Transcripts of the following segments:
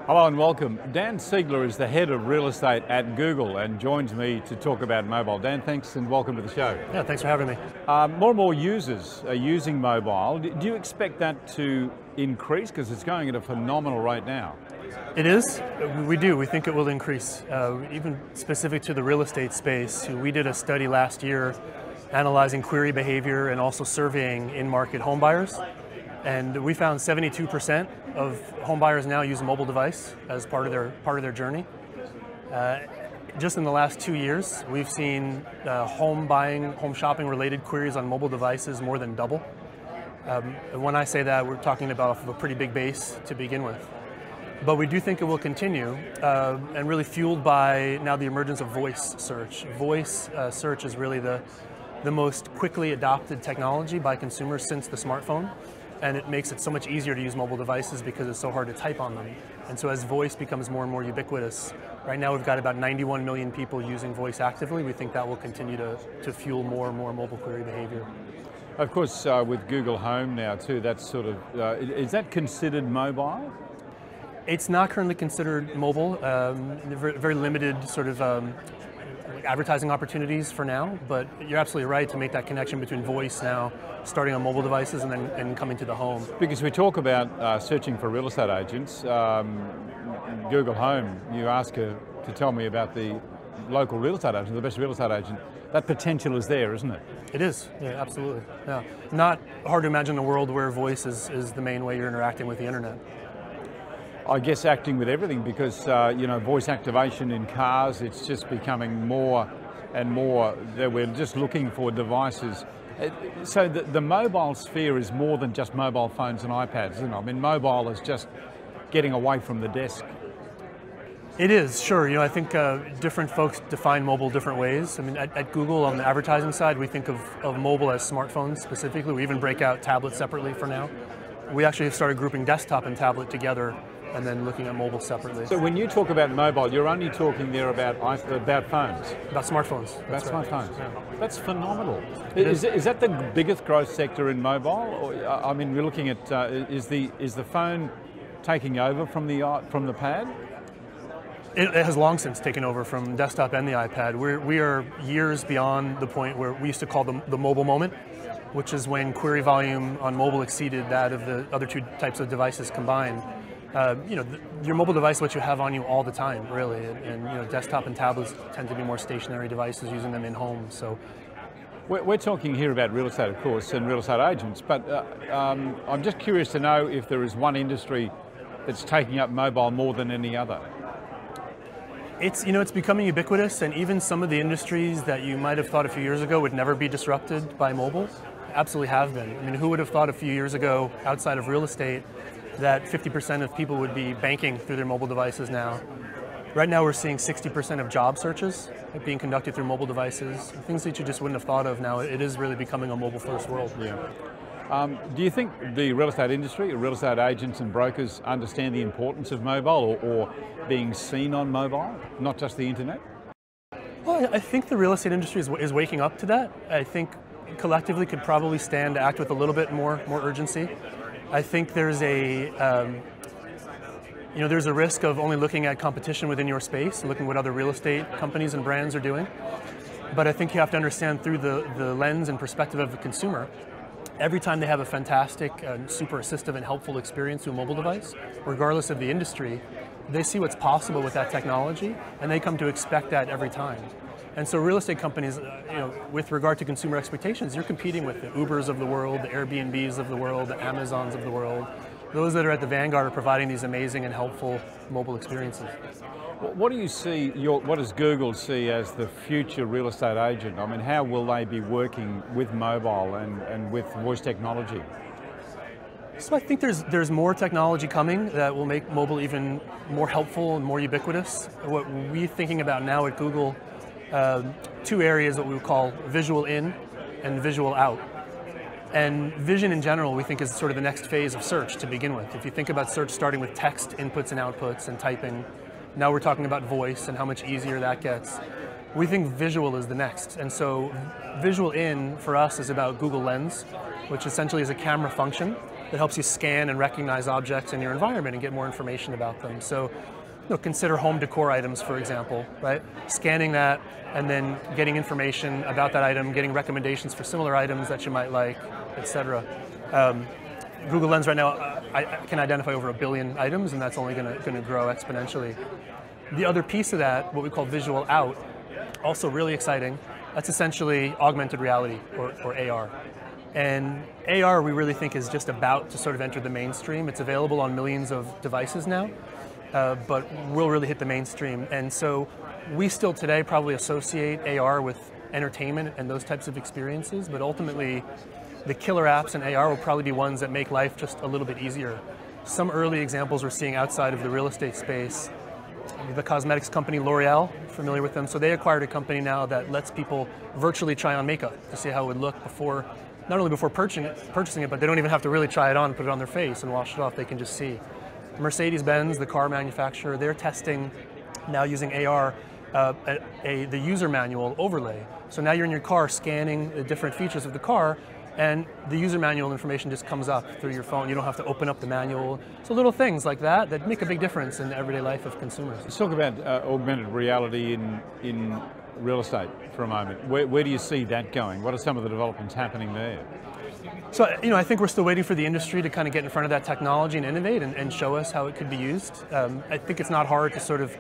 Hello and welcome. Dan Siegler is the head of real estate at Google and joins me to talk about mobile. Dan, thanks and welcome to the show. Yeah, thanks for having me. More and more users are using mobile. Do you expect that to increase? Because it's going at a phenomenal rate now. It is. We do. We think it will increase. Even specific to the real estate space, we did a study last year analyzing query behavior and also surveying in-market home buyers. And we found 72% of home buyers now use a mobile device as part of their journey. Just in the last 2 years, we've seen home buying, home shopping related queries on mobile devices more than double. And when I say that, we're talking about a pretty big base to begin with. But we do think it will continue, and really fueled by now the emergence of voice search. Voice search is really the most quickly adopted technology by consumers since the smartphone. And it makes it so much easier to use mobile devices because it's so hard to type on them. And so as voice becomes more and more ubiquitous, right now we've got about 91 million people using voice actively. We think that will continue to fuel more and more mobile query behavior. Of course, with Google Home now too, that's sort of, is that considered mobile? It's not currently considered mobile. Very limited sort of advertising opportunities for now, but you're absolutely right to make that connection between voice now, starting on mobile devices and then coming to the home. Because we talk about searching for real estate agents, Google Home, you ask her to tell me about the local real estate agent, the best real estate agent. That potential is there, isn't it? It is, yeah, absolutely. Yeah. Not hard to imagine a world where voice is the main way you're interacting with the internet. I guess acting with everything because, voice activation in cars, it's just becoming more and more that we're just looking for devices. So the mobile sphere is more than just mobile phones and iPads, isn't it? I mean, mobile is just getting away from the desk. It is, sure. I think different folks define mobile different ways. I mean, at Google, on the advertising side, we think of mobile as smartphones specifically. We even break out tablets separately for now. We actually have started grouping desktop and tablet together and then looking at mobile separately. So when you talk about mobile, you're only talking there about phones? About smartphones. About smartphones. Yeah. That's phenomenal. Is that the biggest growth sector in mobile? Or, I mean, we're looking at, is the phone taking over from the pad? It has long since taken over from desktop and the iPad. We are years beyond the point where we used to call the mobile moment, which is when query volume on mobile exceeded that of the other two types of devices combined. Your mobile device is what you have on you all the time, really, and desktop and tablets tend to be more stationary devices, using them in home. So, we're talking here about real estate, of course, and real estate agents, but I'm just curious to know if there is one industry that's taking up mobile more than any other. It's becoming ubiquitous, and even some of the industries that you might have thought a few years ago would never be disrupted by mobile absolutely have been. I mean, who would have thought a few years ago, outside of real estate, that 50% of people would be banking through their mobile devices now. Right now we're seeing 60% of job searches being conducted through mobile devices, things that you just wouldn't have thought of now. It is really becoming a mobile-first world. Yeah. Do you think the real estate industry, real estate agents and brokers understand the importance of mobile or being seen on mobile, not just the internet? Well, I think the real estate industry is waking up to that. I think collectively could probably stand to act with a little bit more urgency. I think there's a risk of only looking at competition within your space, looking at what other real estate companies and brands are doing. But I think you have to understand through the lens and perspective of the consumer, every time they have a fantastic, super assistive and helpful experience through a mobile device, regardless of the industry, they see what's possible with that technology, and they come to expect that every time. And so real estate companies, with regard to consumer expectations, you're competing with the Ubers of the world, the Airbnbs of the world, the Amazons of the world, those that are at the vanguard of providing these amazing and helpful mobile experiences. What do you see, what does Google see as the future real estate agent? I mean, how will they be working with mobile and with voice technology? So I think there's more technology coming that will make mobile even more helpful and more ubiquitous. What we're thinking about now at Google, two areas that we would call visual in and visual out. And vision in general, we think, is sort of the next phase of search to begin with. If you think about search starting with text inputs and outputs and typing, now we're talking about voice and how much easier that gets. We think visual is the next. And so visual in for us is about Google Lens, which essentially is a camera function that helps you scan and recognize objects in your environment and get more information about them. So, consider home decor items, for example, right? Scanning that and then getting information about that item, getting recommendations for similar items that you might like, etc. Google Lens right now I can identify over 1 billion items, and that's only going to grow exponentially. The other piece of that, what we call visual out, also really exciting. That's essentially augmented reality, or AR. And AR, we really think, is just about to sort of enter the mainstream. It's available on millions of devices now, but will really hit the mainstream. And so we still today probably associate AR with entertainment and those types of experiences, but ultimately the killer apps in AR will probably be ones that make life just a little bit easier. Some early examples we're seeing outside of the real estate space, the cosmetics company L'Oreal, familiar with them? So they acquired a company now that lets people virtually try on makeup to see how it would look before, not only before purchasing it, but they don't even have to really try it on, put it on their face and wash it off. They can just see. Mercedes-Benz, the car manufacturer, they're testing now using AR the user manual overlay. So now you're in your car scanning the different features of the car, and the user manual information just comes up through your phone. You don't have to open up the manual. So little things like that that make a big difference in the everyday life of consumers. Let's talk about augmented reality in real estate for a moment. Where do you see that going? What are some of the developments happening there? So, I think we're still waiting for the industry to kind of get in front of that technology and innovate and show us how it could be used. I think it's not hard to sort of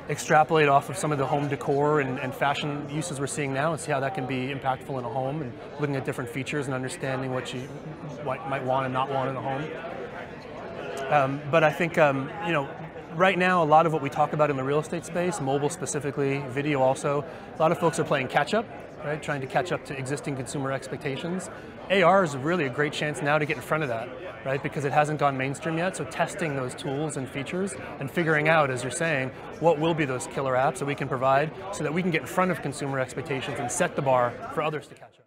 extrapolate off of some of the home decor and fashion uses we're seeing now and see how that can be impactful in a home, and looking at different features and understanding what you might want and not want in a home. But I think, right now, a lot of what we talk about in the real estate space, mobile specifically, video also, a lot of folks are playing catch up, right? Trying to catch up to existing consumer expectations. AR is really a great chance now to get in front of that, right? Because it hasn't gone mainstream yet. So testing those tools and features and figuring out, as you're saying, what will be those killer apps that we can provide so that we can get in front of consumer expectations and set the bar for others to catch up.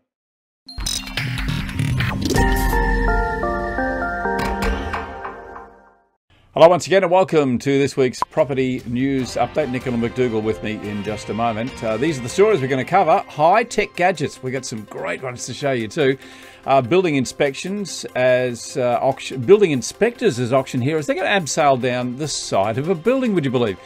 Hello once again, and welcome to this week's Property News Update. Nicola and McDougall with me in just a moment. These are the stories we're going to cover. High-tech gadgets. We've got some great ones to show you too. Building inspections as auction. Building inspectors as auction heroes. They're going to abseil down the side of a building, would you believe?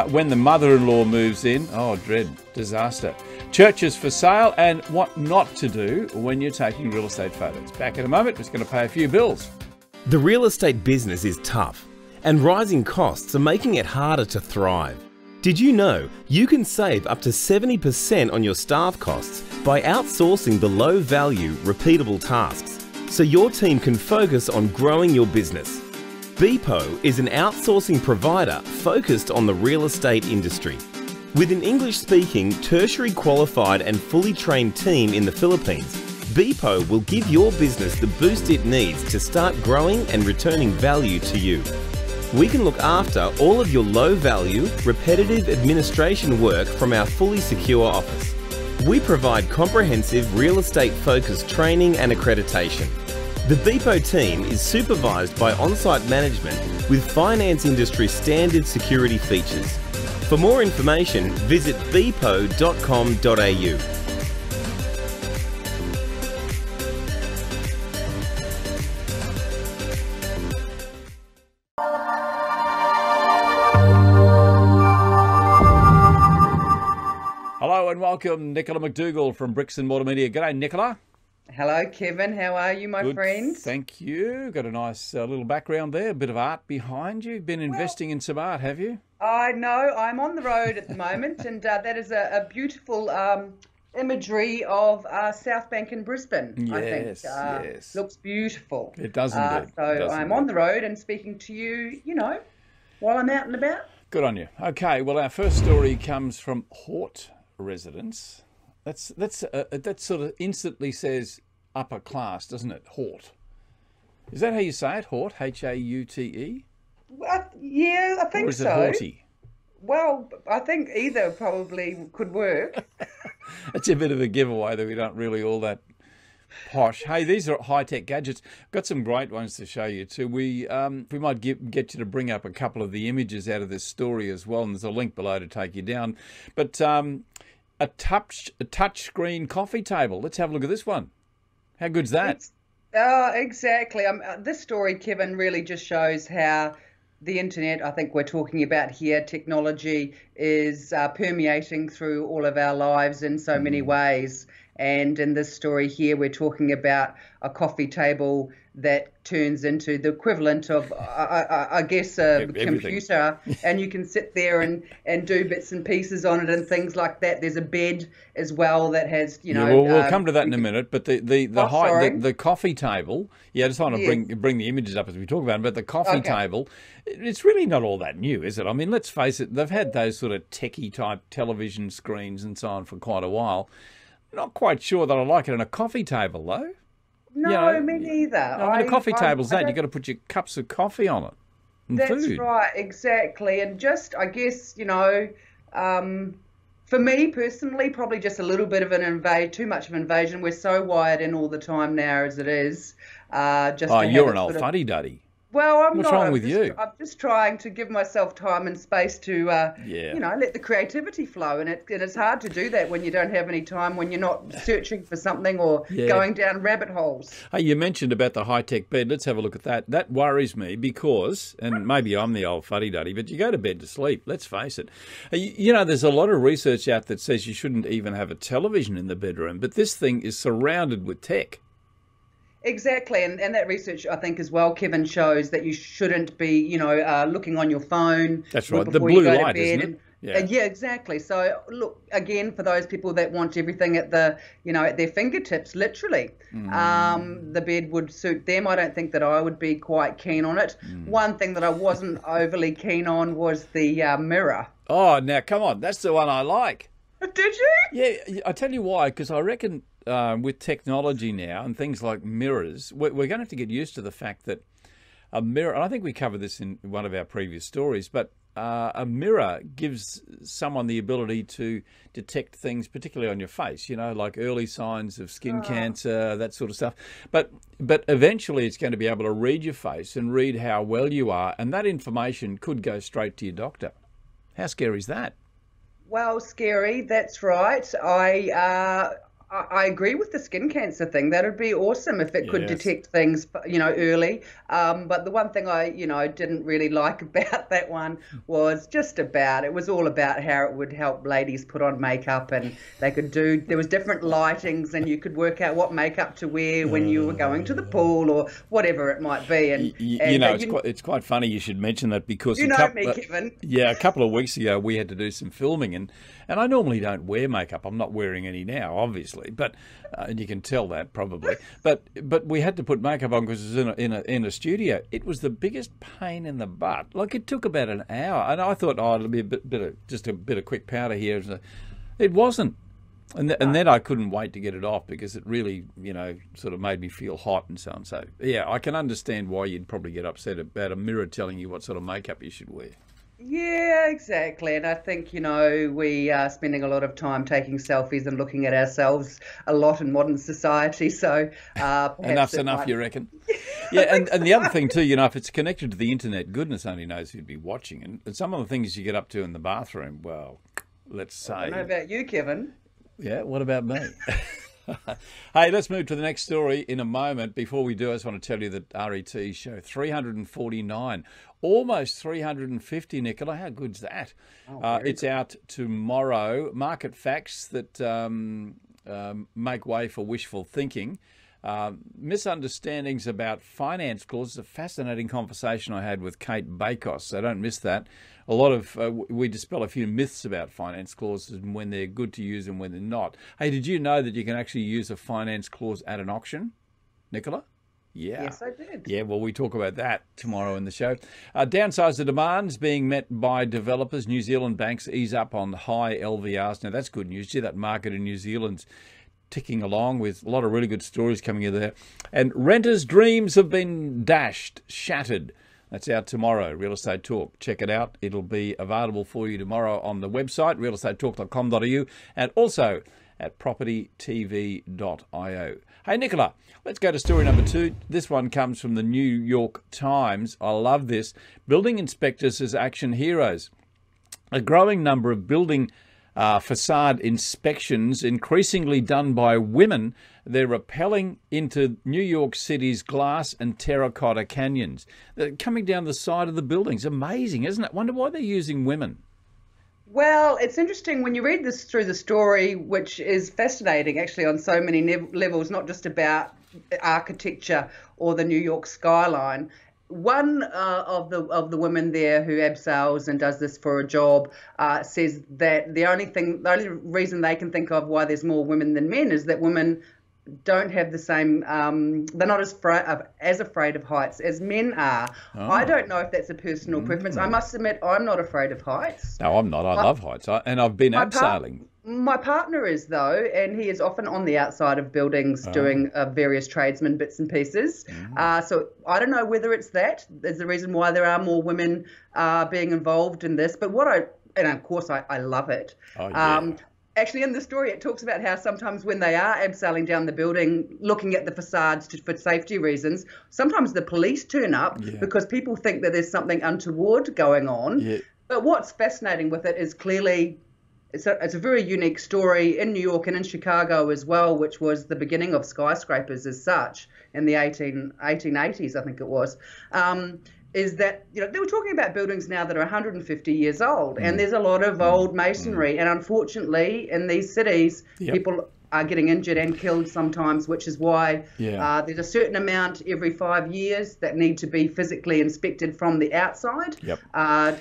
When the mother-in-law moves in. Oh, dread. Disaster. Churches for sale, and what not to do when you're taking real estate photos. Back in a moment. Just going to pay a few bills. The real estate business is tough, and rising costs are making it harder to thrive. Did you know you can save up to 70% on your staff costs by outsourcing the low-value, repeatable tasks, so your team can focus on growing your business? Beepo is an outsourcing provider focused on the real estate industry. With an English-speaking, tertiary qualified and fully trained team in the Philippines, Beepo will give your business the boost it needs to start growing and returning value to you. We can look after all of your low-value, repetitive administration work from our fully secure office. We provide comprehensive real estate-focused training and accreditation. The Beepo team is supervised by on-site management with finance industry standard security features. For more information, visit beepo.com.au. Hello and welcome, Nicola McDougall from Bricks and Mortar Media. G'day, Nicola. Hello, Kevin. How are you, my friend? Thank you. Got a nice little background there, a bit of art behind you. Been investing in some art, have you? I know. I'm on the road at the moment, and that is a beautiful imagery of South Bank in Brisbane, I think. Yes. Looks beautiful. It does indeed. I'm on the road and speaking to you, while I'm out and about. Good on you. Okay, well, our first story comes from Hort residents. That sort of instantly says upper class, doesn't it? Hort. Is that how you say it? Hort, H-A-U-T-E? Yeah, I think so. Or is it Horty? Well, I think either probably could work. It's a bit of a giveaway that we don't really all that posh. Hey, these are high-tech gadgets. Got some great ones to show you too. We might get you to bring up a couple of the images out of this story as well, and there's a link below to take you down. But a touch screen coffee table. Let's have a look at this one. How good's that? Exactly. This story, Kevin, really just shows how the internet, I think we're talking about here, technology is permeating through all of our lives in so many ways. And in this story here, we're talking about a coffee table that turns into the equivalent of, I guess, a Everything. computer, and you can sit there and do bits and pieces on it and things like that. There's a bed as well that has, Yeah, well, we'll come to that in a minute. But sorry. the coffee table, I just want to bring the images up as we talk about it. But the coffee table, it's really not all that new, is it? I mean, let's face it, they've had those sort of techie type television screens and so on for quite a while. Not quite sure that I like it on a coffee table, though. No, me neither. A coffee table's that. You've got to put your cups of coffee on it. And that's food. right, exactly. And just, I guess, for me personally, probably just a little bit of too much of an invasion. We're so wired in all the time now as it is. You're an old fuddy-duddy. Well, I'm What's not. wrong with you? I'm just trying to give myself time and space to, let the creativity flow. And it's hard to do that when you don't have any time, when you're not searching for something or going down rabbit holes. Hey, you mentioned about the high-tech bed. Let's have a look at that. That worries me because, and maybe I'm the old fuddy-duddy, but you go to bed to sleep, let's face it. There's a lot of research out that says you shouldn't even have a television in the bedroom, but this thing is surrounded with tech. Exactly, and that research, I think, as well, Kevin, shows that you shouldn't be, looking on your phone. That's right, the blue light, isn't it? Yeah, exactly. So, look, again, for those people that want everything at at their fingertips, literally, the bed would suit them. I don't think that I would be quite keen on it. One thing that I wasn't overly keen on was the mirror. Oh, now, come on, that's the one I like. Did you? Yeah, I tell you why, because I reckon with technology now and things like mirrors, we're going to have to get used to the fact that a mirror, and I think we covered this in one of our previous stories, but a mirror gives someone the ability to detect things, particularly on your face, like early signs of skin cancer, that sort of stuff. But eventually it's going to be able to read your face and read how well you are, and that information could go straight to your doctor. How scary is that? Well, scary, that's right. I agree with the skin cancer thing. That would be awesome if it could detect things, early. But the one thing I didn't really like about that one was it was all about how it would help ladies put on makeup, and there was different lightings, and you could work out what makeup to wear when you were going to the pool or whatever it might be. And it's quite funny you should mention that because Kevin. Yeah, a couple of weeks ago we had to do some filming, and I normally don't wear makeup. I'm not wearing any now, obviously. But and you can tell that probably. But we had to put makeup on because it was in a studio. It was the biggest pain in the butt. Like it took about an hour, and I thought, it'll be just a bit of quick powder here. It wasn't, and then I couldn't wait to get it off because it really sort of made me feel hot and so on. So yeah, I can understand why you'd probably get upset about a mirror telling you what sort of makeup you should wear. Yeah, exactly. And I think, we are spending a lot of time taking selfies and looking at ourselves a lot in modern society. So enough's enough, you reckon? Yeah, and the other thing too, if it's connected to the internet, goodness only knows who'd be watching. And some of the things you get up to in the bathroom, well, let's say. I don't know about you, Kevin. Yeah, what about me? Hey, let's move to the next story in a moment. Before we do, I just want to tell you that RET show 349, almost 350, Nicola. How good's that? It's out tomorrow. Market facts that make way for wishful thinking. Misunderstandings about finance clauses. A fascinating conversation I had with Kate Bakos, so don't miss that. A lot of we dispel a few myths about finance clauses and when they're good to use and when they're not. Hey, did you know that you can actually use a finance clause at an auction, Nicola? Yeah. Yes, I did. Yeah, well, we talk about that tomorrow in the show. Downsize the demands being met by developers. New Zealand banks ease up on high LVRs. Now, that's good news. See, that market in New Zealand's ticking along with a lot of really good stories coming in there. And renters' dreams have been shattered. That's out tomorrow, Real Estate Talk. Check it out. It'll be available for you tomorrow on the website, realestatetalk.com.au, and also at propertytv.io. Hey, Nicola, let's go to story number 2. This one comes from the New York Times. I love this. Building inspectors as action heroes. A growing number of building facade inspections increasingly done by women. They're rappelling into New York City's glass and terracotta canyons. They're coming down the side of the buildings. Amazing, isn't it? Wonder why they're using women. Well, it's interesting when you read this through the story, which is fascinating actually on so many levels, not just about architecture or the New York skyline. One of the women there who abseils and does this for a job says that the only reason they can think of why there's more women than men is that women don't have the same, they're not as afraid of heights as men are. Oh. I don't know if that's a personal preference. I must admit, I'm not afraid of heights. No, I'm not. I love heights, and I've been abseiling. My partner is, though, and he is often on the outside of buildings doing various tradesman bits and pieces. So I don't know whether it's that. There's the reason why there are more women being involved in this. But and of course I love it. Oh, yeah. Actually, in the story, it talks about how sometimes when they are abseiling down the building, looking at the facades for safety reasons, sometimes the police turn up because people think that there's something untoward going on. Yeah. But what's fascinating with it is clearly it's a very unique story in New York and in Chicago as well, which was the beginning of skyscrapers as such in the 1880s, I think it was. Is that, they were talking about buildings now that are 150 years old, and there's a lot of old masonry, and unfortunately in these cities, people are getting injured and killed sometimes, which is why there's a certain amount every 5 years that need to be physically inspected from the outside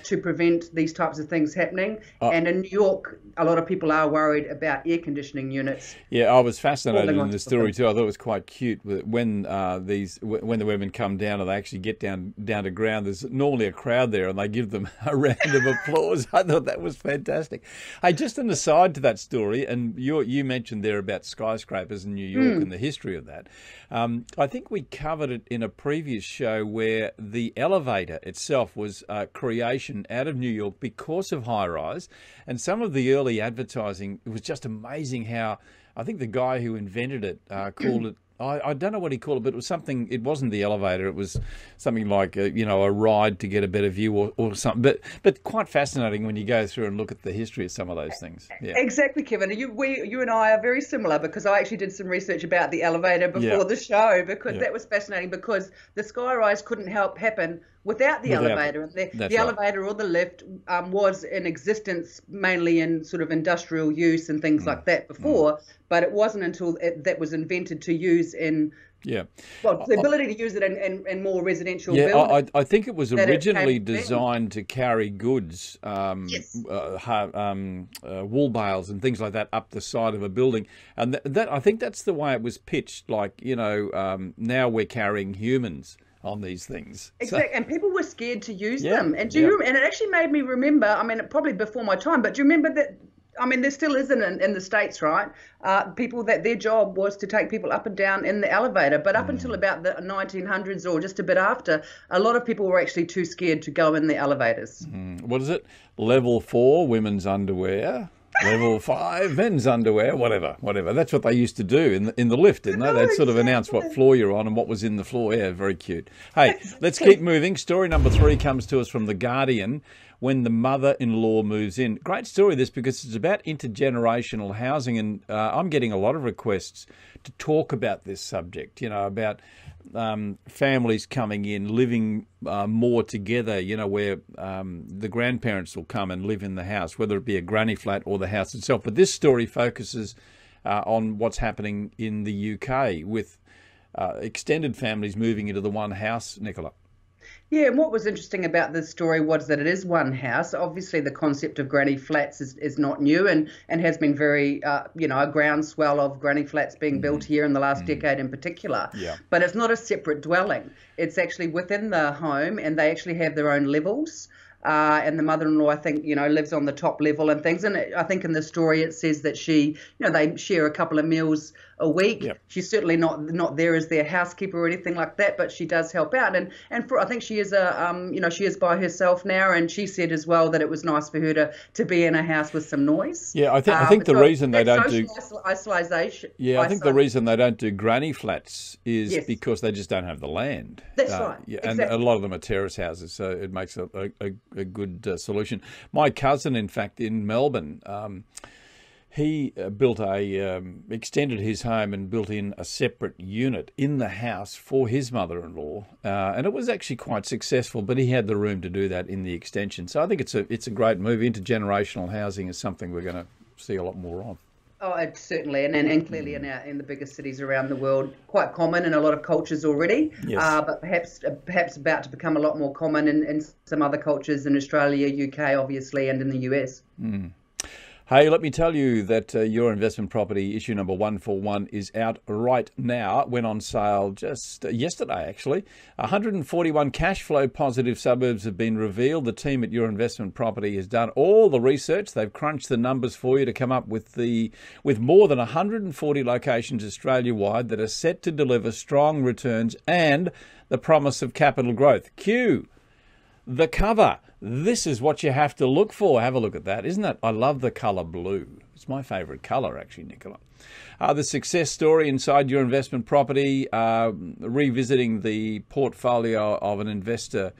to prevent these types of things happening. And in New York, a lot of people are worried about air conditioning units. Yeah, I was fascinated in the story too. I thought it was quite cute when the women come down and they actually get down to ground. There's normally a crowd there, and they give them a round of applause. I thought that was fantastic. Hey, just an aside to that story, and you mentioned there about skyscrapers in New York and the history of that. I think we covered it in a previous show where the elevator itself was a creation out of New York because of high-rise, and some of the early advertising, it was just amazing how, I think the guy who invented it called it, I don't know what he called it, but it was something, it wasn't the elevator, it was something like, a ride to get a better view or something. But quite fascinating when you go through and look at the history of some of those things. Yeah. Exactly, Kevin. You and I are very similar, because I actually did some research about the elevator before the show, because that was fascinating, because the skyrise couldn't happen without the elevator. And the elevator or the lift was in existence mainly in sort of industrial use and things like that before, but it wasn't until that was invented to use in the ability to use it in more residential buildings. I think it was originally designed to carry goods, wool bales and things like that up the side of a building, and that I think that's the way it was pitched. Like now we're carrying humans on these things. Exactly, and people were scared to use them. And and it actually made me remember, I mean, probably before my time, but do you remember that, I mean, there still isn't in the States, right? People that their job was to take people up and down in the elevator. But up until about the 1900s or just a bit after, a lot of people were actually too scared to go in the elevators. What is it? Level 4, women's underwear. Level 5, men's underwear, whatever. That's what they used to do in the lift, didn't they? They'd sort of announce what floor you're on and what was in the floor. Yeah, very cute. Hey, let's keep moving. Story number 3 comes to us from The Guardian. When the mother-in-law moves in. Great story, this, because it's about intergenerational housing, and I'm getting a lot of requests to talk about this subject, about families coming in, living more together, where the grandparents will come and live in the house, whether it be a granny flat or the house itself. But this story focuses on what's happening in the UK with extended families moving into the one house, Nicola. Yeah, and what was interesting about this story was that it is one house. Obviously, the concept of granny flats is not new and has been very, a groundswell of granny flats being built here in the last decade in particular. Yeah. But it's not a separate dwelling. It's actually within the home, and they actually have their own levels. And the mother-in-law, I think, lives on the top level and things. And I think in the story it says that they share a couple of meals a week. Yep. She's certainly not there as their housekeeper or anything like that, but she does help out. And I think she is she is by herself now, and she said as well that it was nice for her to be in a house with some noise. Yeah, I think the reason they don't do isolation. Yeah, I think the reason they don't do granny flats is because they just don't have the land. That's right. Yeah, exactly. And a lot of them are terrace houses, so it makes a good solution. My cousin, in fact, in Melbourne, he extended his home and built in a separate unit in the house for his mother-in-law, and it was actually quite successful. But he had the room to do that in the extension. So I think it's a great move. Intergenerational housing is something we're going to see a lot more of. Oh, certainly, and clearly in the biggest cities around the world, quite common in a lot of cultures already. Yes. But perhaps about to become a lot more common in some other cultures in Australia, UK, obviously, and in the US. Mm. Hey, let me tell you that Your Investment Property issue number 141 is out right now. It went on sale just yesterday, actually. 141 cash flow positive suburbs have been revealed. The team at Your Investment Property has done all the research. They've crunched the numbers for you to come up with more than 140 locations Australia-wide that are set to deliver strong returns and the promise of capital growth. Cue the cover. This is what you have to look for. Have a look at that. Isn't that? I love the colour blue. It's my favourite colour, actually, Nicola. The success story inside Your Investment Property, revisiting the portfolio of an investor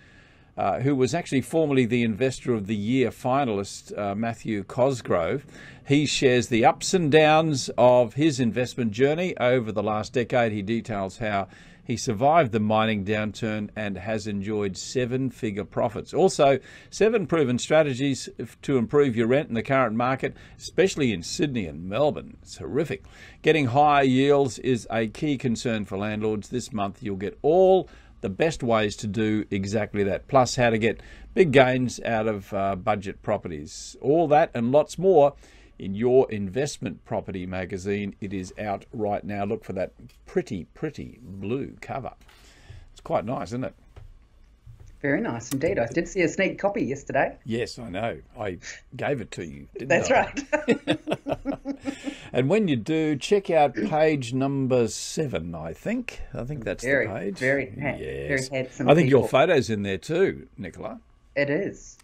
who was actually formerly the Investor of the Year finalist, Matthew Cosgrove. He shares the ups and downs of his investment journey over the last decade. He details how he survived the mining downturn and has enjoyed 7-figure profits. Also, 7 proven strategies to improve your rent in the current market, especially in Sydney and Melbourne. It's horrific. Getting higher yields is a key concern for landlords. This month, you'll get all the best ways to do exactly that, plus how to get big gains out of budget properties. All that and lots more in Your Investment Property magazine. It is out right now. Look for that pretty blue cover. It's quite nice, isn't it? Very nice indeed. I did see a sneak copy yesterday. Yes, I know. I gave it to you, didn't That's I? right. And when you do, check out page number 7, I think. I think that's the page. Very handsome. I think your photo's in there too, Nicola. It is.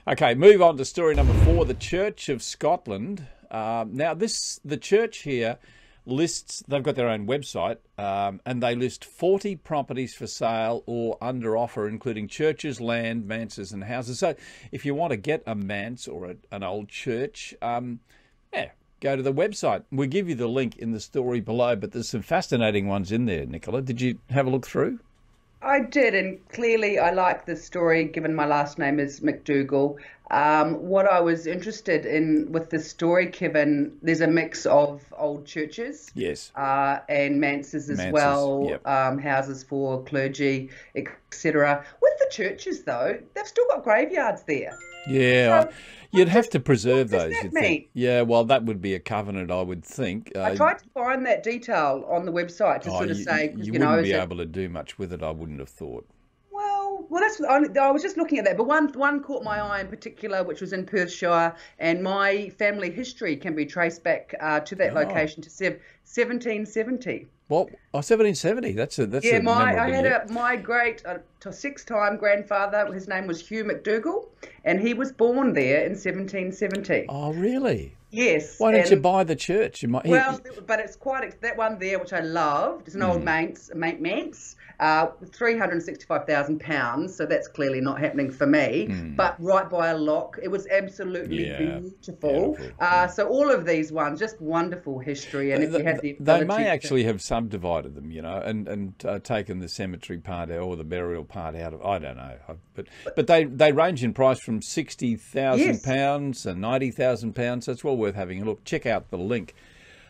Okay, move on to story number 4, the Church of Scotland. Now, the church here lists, they've got their own website, and they list 40 properties for sale or under offer, including churches, land, manses and houses. So if you want to get a manse or an old church, go to the website. We'll give you the link in the story below, but there's some fascinating ones in there, Nicola. Did you have a look through? I did, and clearly I like this story, given my last name is McDougall. What I was interested in with this story, Kevin, there's a mix of old churches, yes, and manses as well, yep. Houses for clergy, etc. With the churches, though, they've still got graveyards there. Yeah, so, you'd have to preserve what those. Does that mean? Yeah, well, that would be a covenant, I would think. I tried to find that detail on the website to sort of say, you wouldn't be able to do much with it, I wouldn't have thought. Well, I was just looking at that, but one caught my eye in particular, which was in Perthshire, and my family history can be traced back to that location to 1770. Well, 1770. That's yeah. I had my great 6-time grandfather. His name was Hugh McDougall, and he was born there in 1770. Oh, really? Yes. Why don't you buy the church? But it's quite that one there, which I loved. It's an old manse, £365,000. So that's clearly not happening for me. But right by a lock, it was absolutely beautiful. So all of these ones, just wonderful history. And if you have the ability, they may actually have subdivided them, and taken the cemetery part out or the burial part out of. I don't know, but they range in price from £60,000 and £90,000. So it's well worth having a look. Check out the link.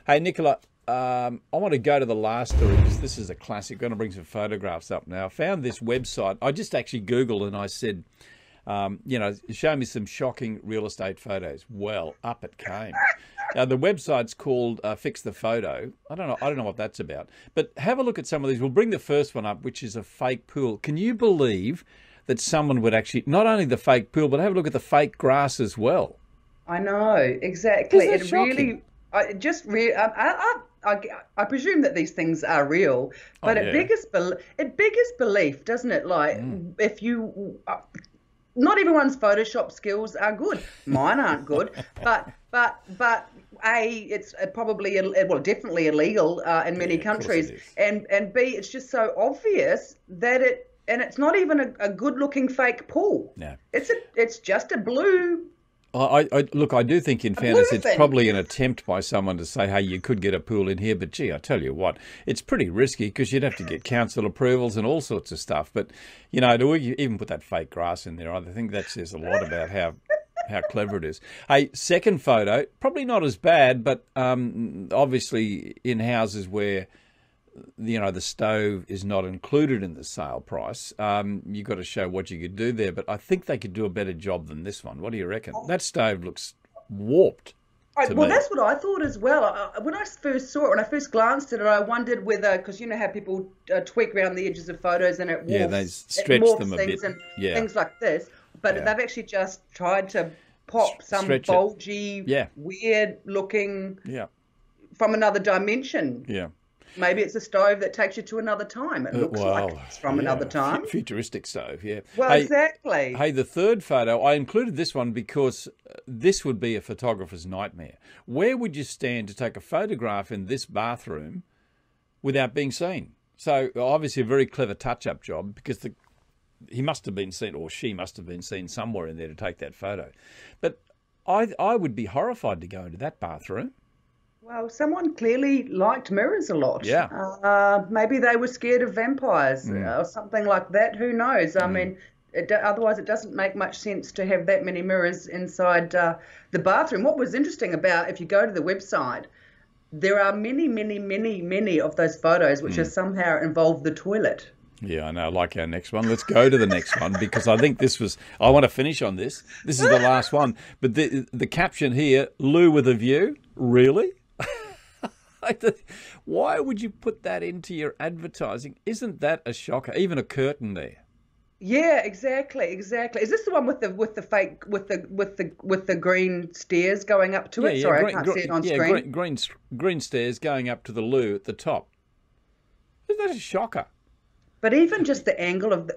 Hey, Nicola, I want to go to the last story because this is a classic. I'm going to bring some photographs up now. I found this website. I just actually Googled and I said, show me some shocking real estate photos. Well, up it came. Now, the website's called Fix the Photo. I don't know what that's about. But have a look at some of these. We'll bring the first one up, which is a fake pool. Can you believe that someone would actually, not only the fake pool, but have a look at the fake grass as well? I know, exactly. Isn't that shocking? Really, I presume that these things are real, but it beggars belief, doesn't it? Like, if you, not everyone's Photoshop skills are good. Mine aren't good, but it's probably, well, definitely illegal in many countries, and B, it's just so obvious that it's not even a good-looking fake pool. No, it's just a blue. Look, I do think, in fairness, it's probably an attempt by someone to say, hey, you could get a pool in here, but gee, I tell you what, it's pretty risky because you'd have to get council approvals and all sorts of stuff. But, you know, to even put that fake grass in there, I think that says a lot about how clever it is. Hey, second photo, probably not as bad, but obviously in houses where, you know, the stove is not included in the sale price, you've got to show what you could do there. But I think they could do a better job than this one. What do you reckon? That stove looks warped. Well, that's what I thought as well. When I first saw it, when I first glanced at it, I wondered whether, because you know how people tweak around the edges of photos and it warps, they stretch them a bit, and things like this. But they've actually just tried to pop some bulgy, weird-looking, from another dimension. Yeah. Maybe it's a stove that takes you to another time. It looks like it's from another time. Futuristic stove, yeah. Well, exactly. Hey, the third photo, I included this one because this would be a photographer's nightmare. Where would you stand to take a photograph in this bathroom without being seen? So obviously a very clever touch-up job, because he must have been seen, or she must have been seen somewhere in there to take that photo. But I would be horrified to go into that bathroom. Well, someone clearly liked mirrors a lot. Yeah. Maybe they were scared of vampires or something like that. Who knows? I mean, otherwise it doesn't make much sense to have that many mirrors inside the bathroom. What was interesting about, if you go to the website, there are many, many, many, many of those photos which are somehow involve the toilet. Yeah, I know. I like our next one. Let's go to the next one, because I think I want to finish on this. This is the last one. But the caption here, loo with a view, really? Why would you put that into your advertising? Isn't that a shocker? Even a curtain there. Yeah, exactly. Is this the one with the fake with the green stairs going up to it? Sorry, I can't see it on screen. Green stairs going up to the loo at the top. Isn't that a shocker? But even just the angle of,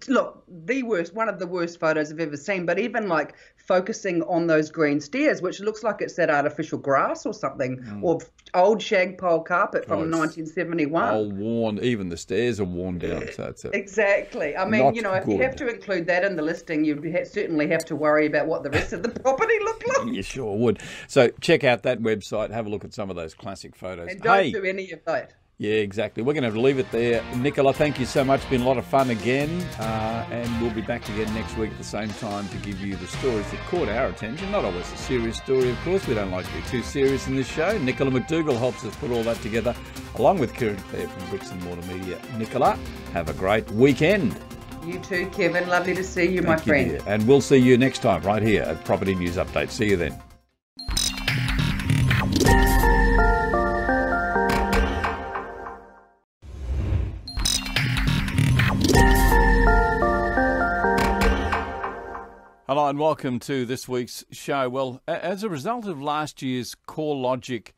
look, one of the worst photos I've ever seen, but even like focusing on those green stairs, which looks like it's that artificial grass or something, or old shag pole carpet from 1971. Old, worn, even the stairs are worn down. So it's exactly. I mean, you know, if you have to include that in the listing, you certainly have to worry about what the rest of the property looked like. You sure would. So check out that website, have a look at some of those classic photos. And don't do any of that. Yeah, exactly. We're going to have to leave it there. Nicola, thank you so much. It's been a lot of fun again. And we'll be back again next week at the same time to give you the stories that caught our attention. Not always a serious story, of course. We don't like to be too serious in this show. Nicola McDougall helps us put all that together, along with Kieran Clare from Bricks and Mortar Media. Nicola, have a great weekend. You too, Kevin. Lovely to see you, my friend. Dear. And we'll see you next time right here at Property News Update. See you then. Hello and welcome to this week's show. Well, as a result of last year's CoreLogic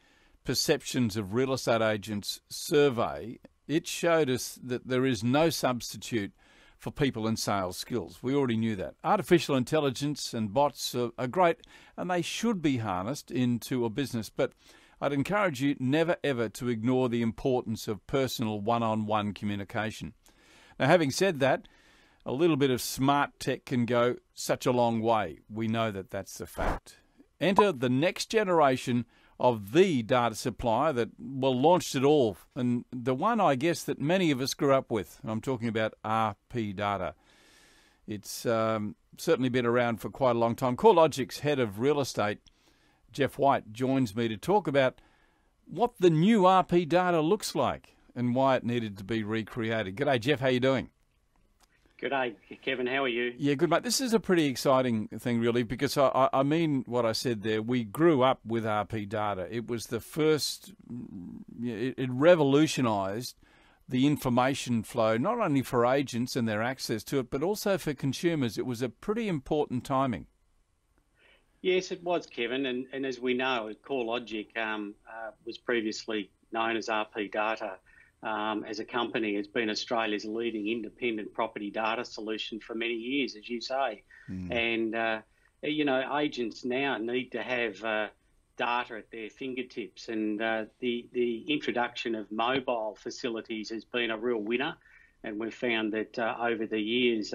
Perceptions of Real Estate Agents survey, it showed us that there is no substitute for people and sales skills. We already knew that. Artificial intelligence and bots are great, and they should be harnessed into a business, but I'd encourage you never ever to ignore the importance of personal one-on-one communication. Now, having said that, a little bit of smart tech can go such a long way. We know that that's a fact. Enter the next generation of the data supplier that, well, launched it all, and the one, I guess, that many of us grew up with. I'm talking about RP Data. It's certainly been around for quite a long time. CoreLogic's head of real estate, Jeff White, joins me to talk about what the new RP Data looks like and why it needed to be recreated. G'day, Jeff. How you doing? G'day, Kevin. How are you? Yeah, good, mate. This is a pretty exciting thing, really, because I mean what I said there. We grew up with RP Data. It was the first, it revolutionised the information flow, not only for agents and their access to it, but also for consumers. It was a pretty important timing. Yes, it was, Kevin. And as we know, CoreLogic was previously known as RP Data, as a company, has been Australia's leading independent property data solution for many years, as you say. And, agents now need to have data at their fingertips, and the introduction of mobile facilities has been a real winner. And we've found that over the years,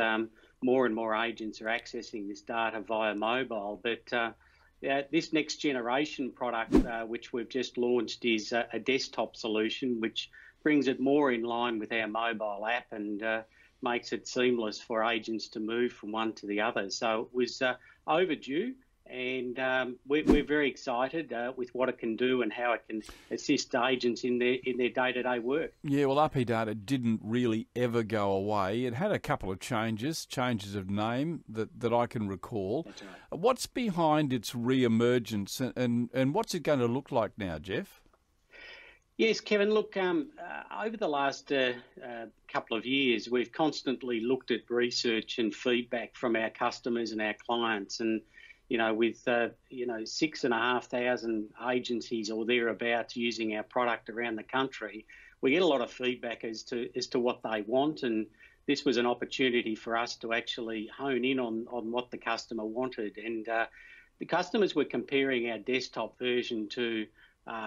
more and more agents are accessing this data via mobile. But this next generation product, which we've just launched, is a desktop solution, which brings it more in line with our mobile app and makes it seamless for agents to move from one to the other. So it was overdue, and we're very excited with what it can do and how it can assist agents in their day-to-day work. Yeah, well, RP Data didn't really ever go away. It had a couple of changes of name that I can recall. That's right. What's behind its re-emergence, and what's it going to look like now, Jeff? Yes, Kevin, look, over the last couple of years, we've constantly looked at research and feedback from our customers and our clients. And, with, 6,500 agencies or thereabouts using our product around the country, we get a lot of feedback as to what they want. And this was an opportunity for us to actually hone in on what the customer wanted. And the customers were comparing our desktop version to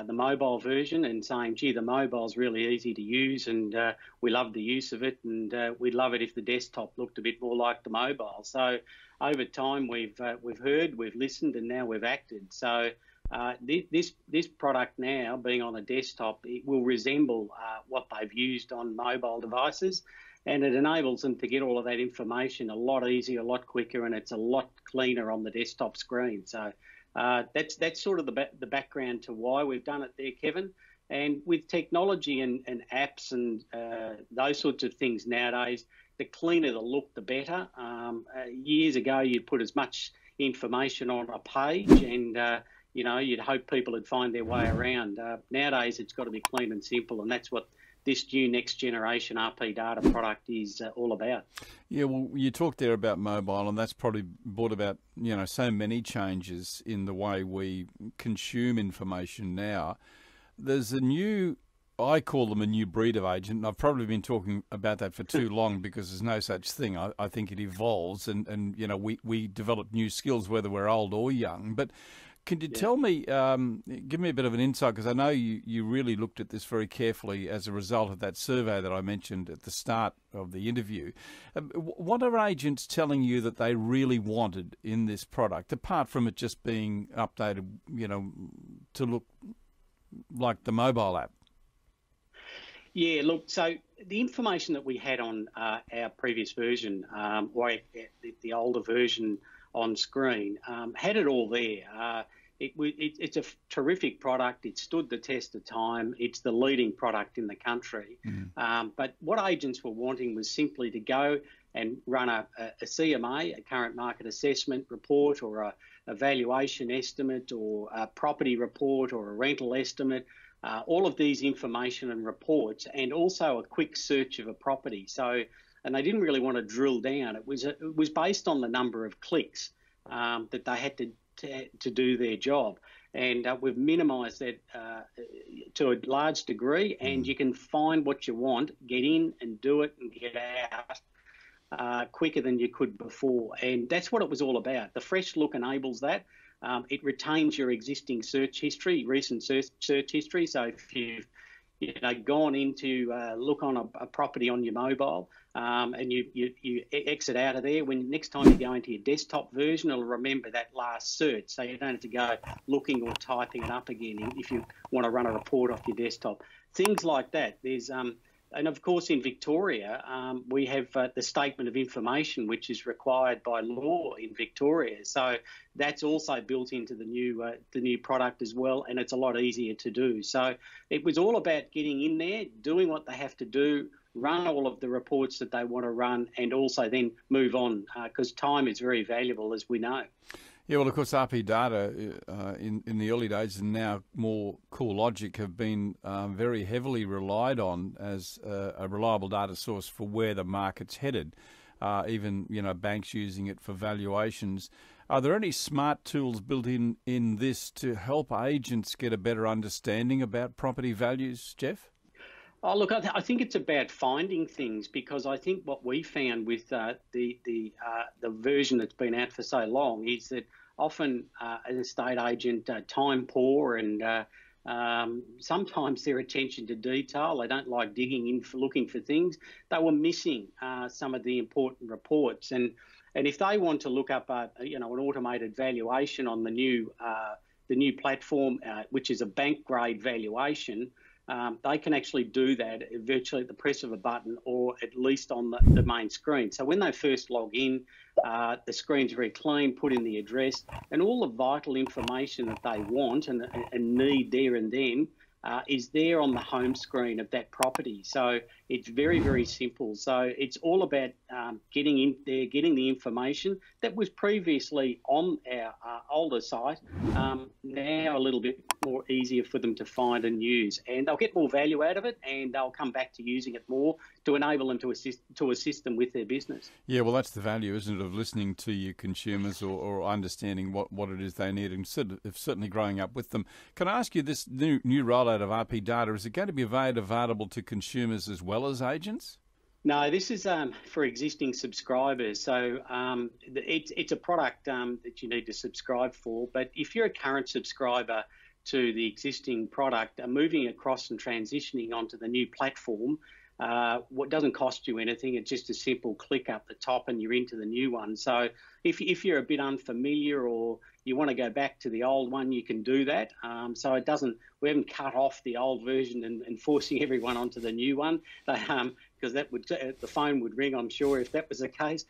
the mobile version and saying, gee, the mobile's really easy to use, and we love the use of it, and we'd love it if the desktop looked a bit more like the mobile. So over time, we've heard, we've listened, and now we've acted. So this product now, being on a desktop, it will resemble what they've used on mobile devices, and it enables them to get all of that information a lot easier, a lot quicker, and it's a lot cleaner on the desktop screen. So that's sort of the background to why we've done it there, Kevin. And with technology and apps and those sorts of things nowadays, the cleaner the look, the better. Years ago, you'd put as much information on a page and, you'd hope people would find their way around. Nowadays, it's got to be clean and simple, and that's what this new next generation RP Data product is all about. Yeah, well, you talked there about mobile, and that's probably brought about, so many changes in the way we consume information now. There's I call them a new breed of agent, and I've probably been talking about that for too long because there's no such thing. I think it evolves, and we develop new skills, whether we're old or young. But can you tell me, give me a bit of an insight, because I know you really looked at this very carefully as a result of that survey that I mentioned at the start of the interview. What are agents telling you that they really wanted in this product, apart from it just being updated, to look like the mobile app? Yeah, look, so the information that we had on our previous version, or the older version on screen, had it all there. It's a terrific product. It stood the test of time. It's the leading product in the country. But what agents were wanting was simply to go and run a CMA, a current market assessment report, or a valuation estimate, or a property report, or a rental estimate. All of these information and reports, and also a quick search of a property. So, and they didn't really want to drill down. It was based on the number of clicks that they had to do their job, and we've minimised that to a large degree. And you can find what you want, get in and do it, and get out quicker than you could before. And that's what it was all about. The fresh look enables that. It retains your existing search history, recent search history. So if you've gone into look on a property on your mobile, and you exit out of there, when next time you go into your desktop version, it'll remember that last search. So you don't have to go looking or typing it up again if you want to run a report off your desktop. Things like that. There's and of course, in Victoria, we have the statement of information, which is required by law in Victoria. So that's also built into the new product as well, and it's a lot easier to do. So it was all about getting in there, doing what they have to do, run all of the reports that they want to run, and also then move on, because time is very valuable, as we know. Yeah, well, of course, RP Data in the early days, and now more CoreLogic, have been very heavily relied on as a reliable data source for where the market's headed. even, you know, banks using it for valuations. Are there any smart tools built in this to help agents get a better understanding about property values, Jeff? Oh, look, I think it's about finding things, because I think what we found with the version that's been out for so long is that often an estate agent time poor, and sometimes their attention to detail, they don't like digging in for looking for things. They were missing some of the important reports, and if they want to look up an automated valuation on the new platform, which is a bank grade valuation. They can actually do that virtually at the press of a button, or at least on the main screen. So when they first log in, the screen's very clean, put in the address, and all the vital information that they want and need there and then is there on the home screen of that property. So it's very, very simple. So it's all about getting in there, getting the information that was previously on our older site, now a little bit more easier for them to find and use. And they'll get more value out of it, and they'll come back to using it more to enable them to assist them with their business. Yeah, well, that's the value, isn't it, of listening to your consumers, or understanding what it is they need, and certainly growing up with them. Can I ask you, this new rollout of RP data, is it going to be available to consumers as well as agents? No, this is for existing subscribers. So it's a product that you need to subscribe for. But if you're a current subscriber to the existing product, moving across and transitioning onto the new platform, what doesn't cost you anything. It's just a simple click up the top and you're into the new one. So if you're a bit unfamiliar, or you want to go back to the old one, you can do that. So we haven't cut off the old version and forcing everyone onto the new one. Because the phone would ring, I'm sure, if that was the case.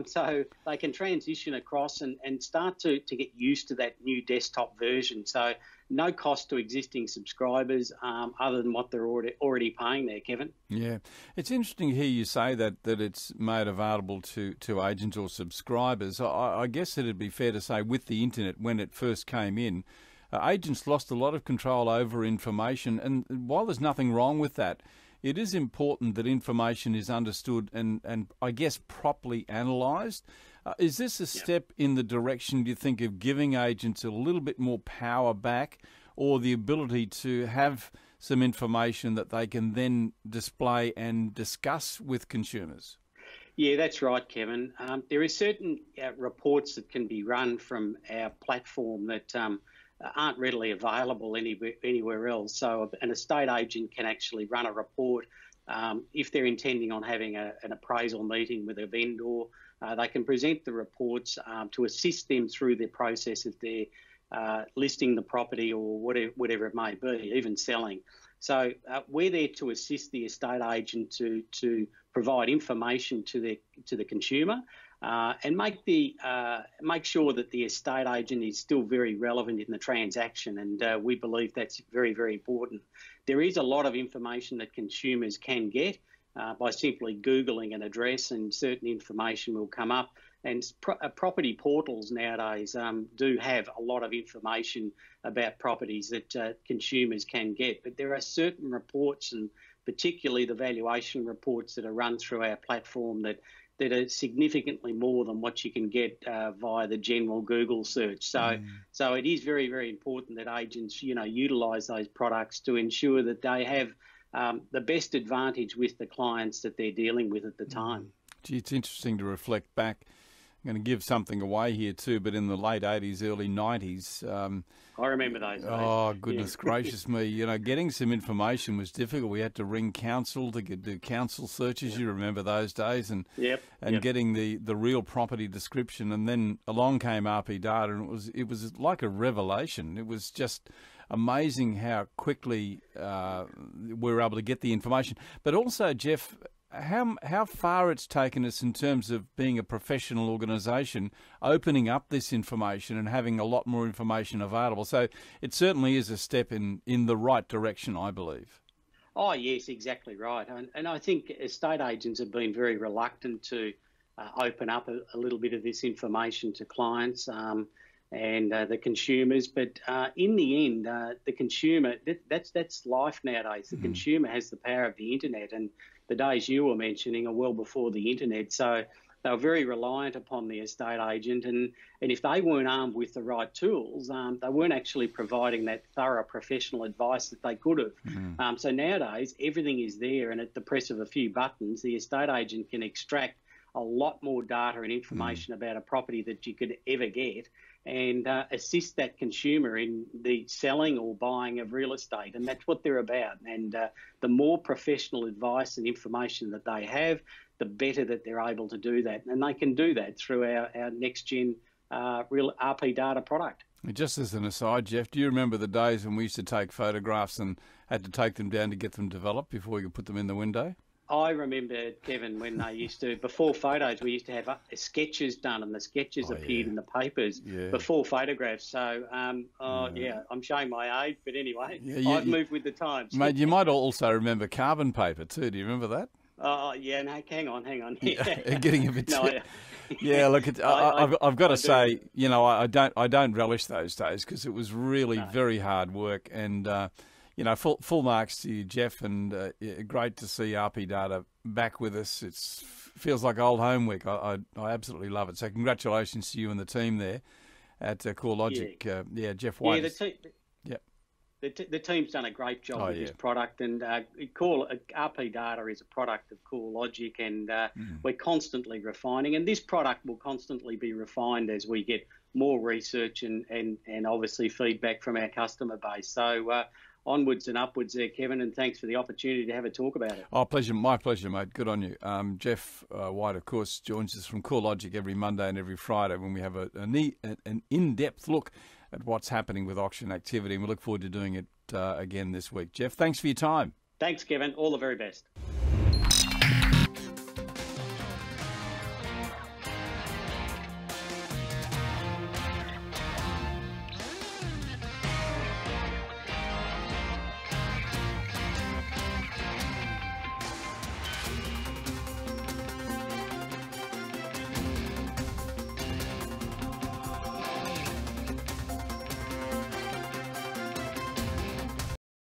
So they can transition across and start to get used to that new desktop version. So no cost to existing subscribers other than what they're already paying there, Kevin. Yeah. It's interesting to hear you say that it's made available to agents or subscribers. I guess it'd be fair to say with the internet, when it first came in, agents lost a lot of control over information. And while there's nothing wrong with that, it is important that information is understood and I guess properly analysed. Is this a step in the direction, do you think, of giving agents a little bit more power back, or the ability to have some information that they can then display and discuss with consumers? Yeah, that's right, Kevin. There are certain reports that can be run from our platform that aren't readily available anywhere else. So an estate agent can actually run a report if they're intending on having an appraisal meeting with a vendor. They can present the reports to assist them through the process if they're listing the property or whatever it may be, even selling. So we're there to assist the estate agent to provide information to the consumer and make sure that the estate agent is still very relevant in the transaction. And we believe that's very, very important. There is a lot of information that consumers can get by simply Googling an address, and certain information will come up. And property portals nowadays do have a lot of information about properties that consumers can get. But there are certain reports, and particularly the valuation reports that are run through our platform, that are significantly more than what you can get via the general Google search. So it is very, very important that agents, utilise those products to ensure that they have the best advantage with the clients that they're dealing with at the time. Gee, it's interesting to reflect back. I'm going to give something away here too, but in the late 80s, early 90s... I remember those days. Oh, goodness gracious me. Getting some information was difficult. We had to ring council to do council searches. Yep. You remember those days. And getting the real property description. And then along came RP data, and it was like a revelation. It was just amazing how quickly we were able to get the information. But also, Jeff, how far it's taken us in terms of being a professional organisation, opening up this information and having a lot more information available. So it certainly is a step in the right direction, I believe. Oh, yes, exactly right. And I think estate agents have been very reluctant to open up a little bit of this information to clients and the consumers. But in the end, the consumer, that's life nowadays. The consumer has the power of the internet, and the days you were mentioning are well before the internet. So they were very reliant upon the estate agent, and if they weren't armed with the right tools, they weren't actually providing that thorough professional advice that they could have. So nowadays, everything is there, and at the press of a few buttons, the estate agent can extract a lot more data and information about a property that you could ever get, and assist that consumer in the selling or buying of real estate. And that's what they're about. And the more professional advice and information that they have, the better that they're able to do that. And they can do that through our next-gen real RP data product. Just as an aside, Jeff, do you remember the days when we used to take photographs and had to take them down to get them developed before we could put them in the window? I remember, Kevin, when they used to, before photos, we used to have sketches done, and the sketches appeared in the papers before photographs. So, yeah, I'm showing my age, but anyway, I've moved with the times. Mate, you might also remember carbon paper too. Do you remember that? Oh, yeah, no, hang on. Yeah. Getting a bit... Yeah, look, I've got to say, you know, I don't relish those days because it was really very hard work, and you know, full marks to you, Jeff, and great to see RP Data back with us. It feels like old home week. I absolutely love it. So congratulations to you and the team there at CoreLogic. Yeah, Jeff White. Yeah, the team's done a great job with this product, and RP Data is a product of CoreLogic, and we're constantly refining, and this product will constantly be refined as we get more research and obviously feedback from our customer base. So onwards and upwards there, Kevin, and thanks for the opportunity to have a talk about it. Oh, pleasure, my pleasure, mate. Good on you. Jeff White, of course, joins us from CoreLogic every Monday and every Friday when we have an in-depth look at what's happening with auction activity, and we look forward to doing it again this week. Jeff, thanks for your time. Thanks, Kevin. All the very best.